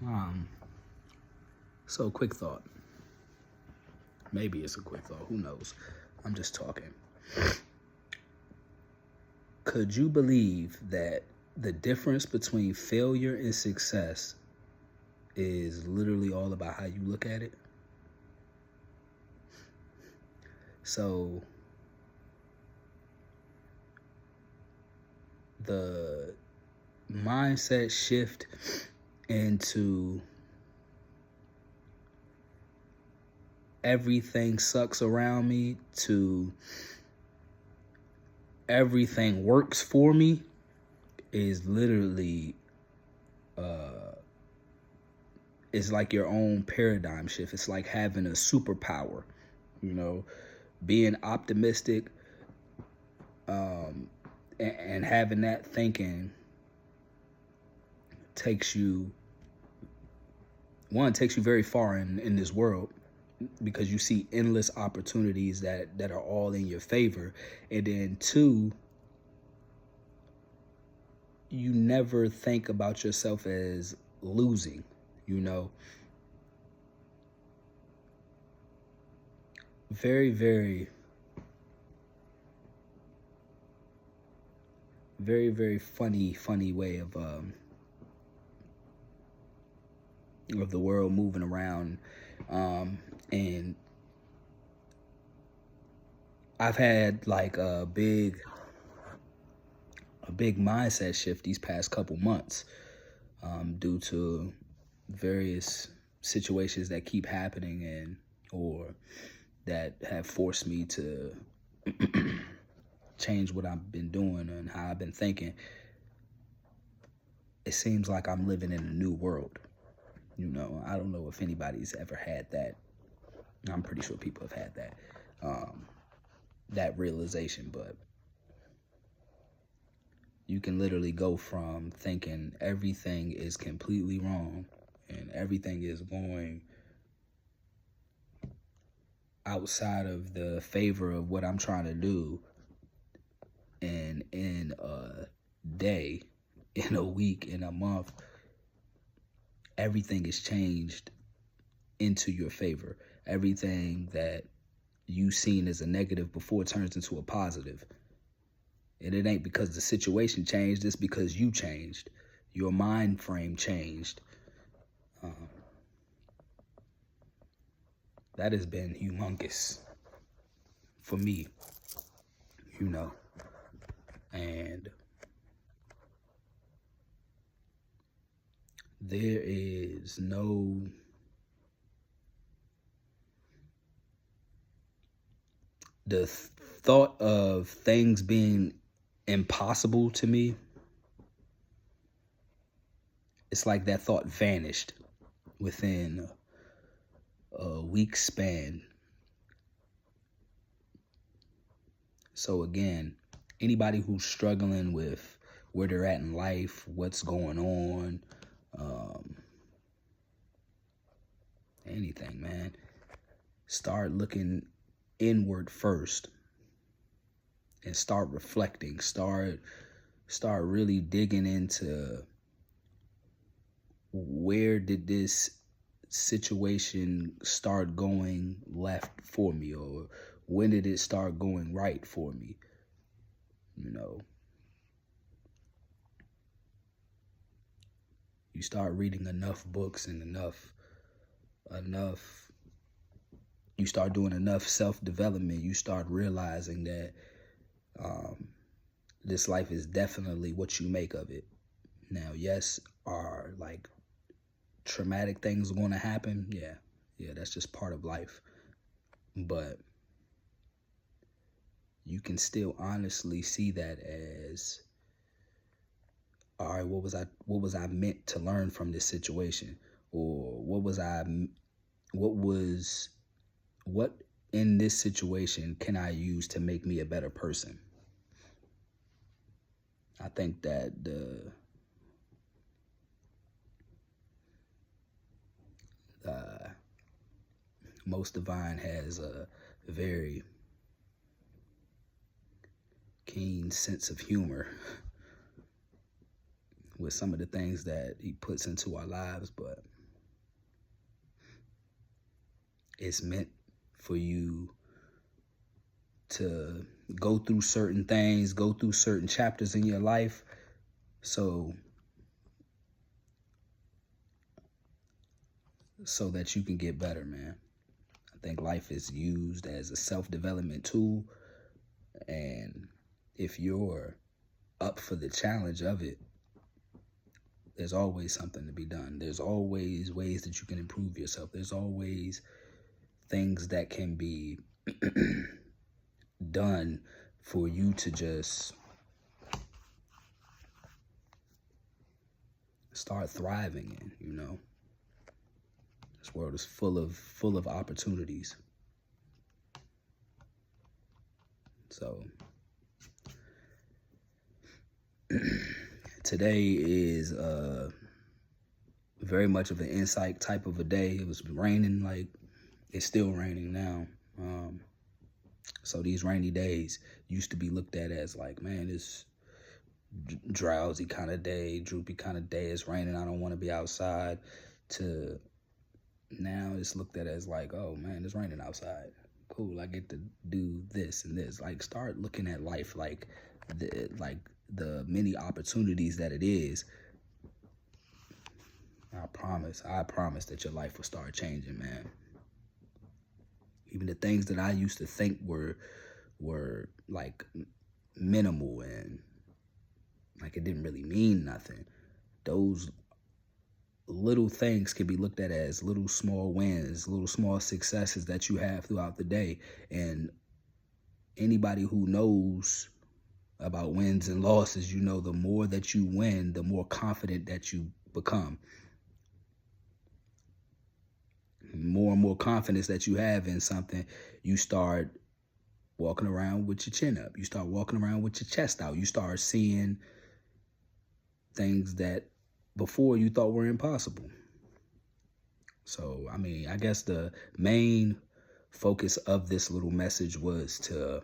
Um, so quick thought. Maybe it's a quick thought. Who knows? I'm just talking. Could you believe that the difference between failure and success is literally all about how you look at it? So the mindset shift into everything sucks around me to everything works for me is literally it's like your own paradigm shift. It's like having a superpower, you know, being optimistic, and having that thinking takes you takes you very far in this world, because you see endless opportunities that are all in your favor. And then two, you never think about yourself as losing, you know. Very, very, very, very funny way of the world moving around. And I've had like a big mindset shift these past couple months, due to various situations that keep happening, and or that have forced me to change what I've been doing and how I've been thinking. It seems like I'm living in a new world. You know, I don't know if anybody's ever had that. I'm pretty sure people have had that realization, but you can literally go from thinking everything is completely wrong and everything is going outside of the favor of what I'm trying to do, and in a day, in a week, in a month, everything is changed into your favor. Everything that you seen as a negative before turns into a positive. And it ain't because the situation changed, it's because you changed. Your mind frame changed. That has been humongous for me, you know. And there is no the thought of things being impossible to me, it's like that thought vanished within a week span. So again, anybody who's struggling with where they're at in life, what's going on, anything, man, start looking inward first and start reflecting. Start really digging into where did this situation start going left for me, or when did it start going right for me, you know. You start reading enough books and enough you start doing enough self-development, you start realizing that this life is definitely what you make of it. Now, yes, are like traumatic things going to happen? Yeah, that's just part of life. But you can still honestly see that as, all right, what was I meant to learn from this situation? Or what in this situation can I use to make me a better person? I think that the Most Divine has a very keen sense of humor. with some of the things that he puts into our lives, but it's meant for you to go through certain things, go through certain chapters in your life, so that you can get better, man. I think life is used as a self-development tool, and if you're up for the challenge of it, there's always something to be done. There's always ways that you can improve yourself. There's always things that can be done for you to just start thriving in, you know. This world is full of opportunities. So today is very much of an insight type of a day. It was raining, like it's still raining now. So these rainy days used to be looked at as like, man, this drowsy kind of day, droopy kind of day. It's raining, I don't want to be outside. To now it's looked at as like, oh man, it's raining outside. Cool, I get to do this and this. Like, start looking at life like the many opportunities that it is. I promise that your life will start changing, man. Even the things that I used to think were like minimal and like it didn't really mean nothing, those little things can be looked at as little small wins, little small successes that you have throughout the day. And anybody who knows about wins and losses, you know, the more that you win, the more confident that you become. More and more confidence that you have in something, you start walking around with your chin up. You start walking around with your chest out. You start seeing things that before you thought were impossible. So, I mean, I guess the main focus of this little message was to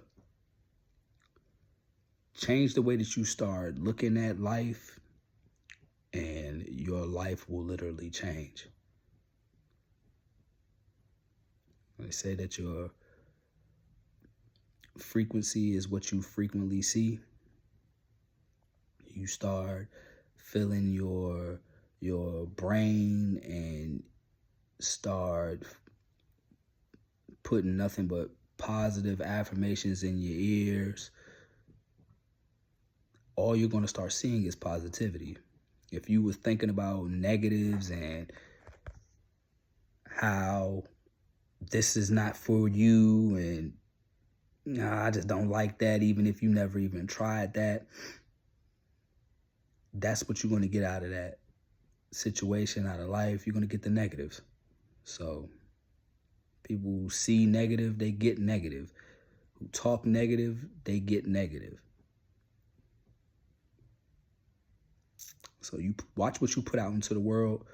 change the way that you start looking at life, and your life will literally change. They say that your frequency is what you frequently see. You start filling your brain and start putting nothing but positive affirmations in your ears. All you're going to start seeing is positivity. If you were thinking about negatives and how this is not for you and nah, I just don't like that, even if you never even tried that, that's what you're going to get out of that situation, out of life. You're going to get the negatives. So people who see negative, they get negative. Who talk negative, they get negative. So you watch what you put out into the world,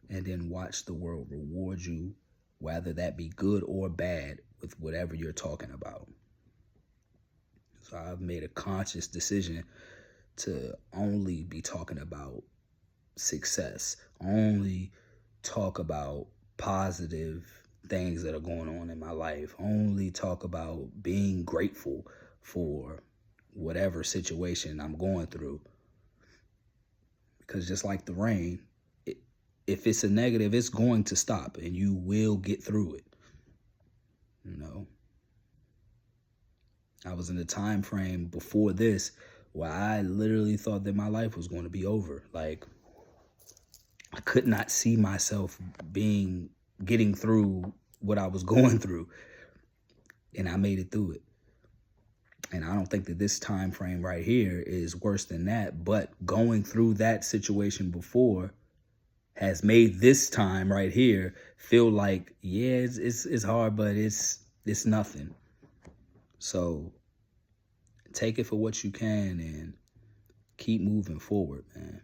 and then watch the world reward you, whether that be good or bad, with whatever you're talking about. So I've made a conscious decision to only be talking about success, only talk about positive things that are going on in my life, only talk about being grateful for whatever situation I'm going through. Because just like the rain, if it's a negative, it's going to stop and you will get through it. You know, I was in a time frame before this where I literally thought that my life was going to be over. Like, I could not see myself getting through what I was going through, and I made it through it. And I don't think that this time frame right here is worse than that, but going through that situation before has made this time right here feel like, yeah, it's hard, but it's nothing. So take it for what you can and keep moving forward, man.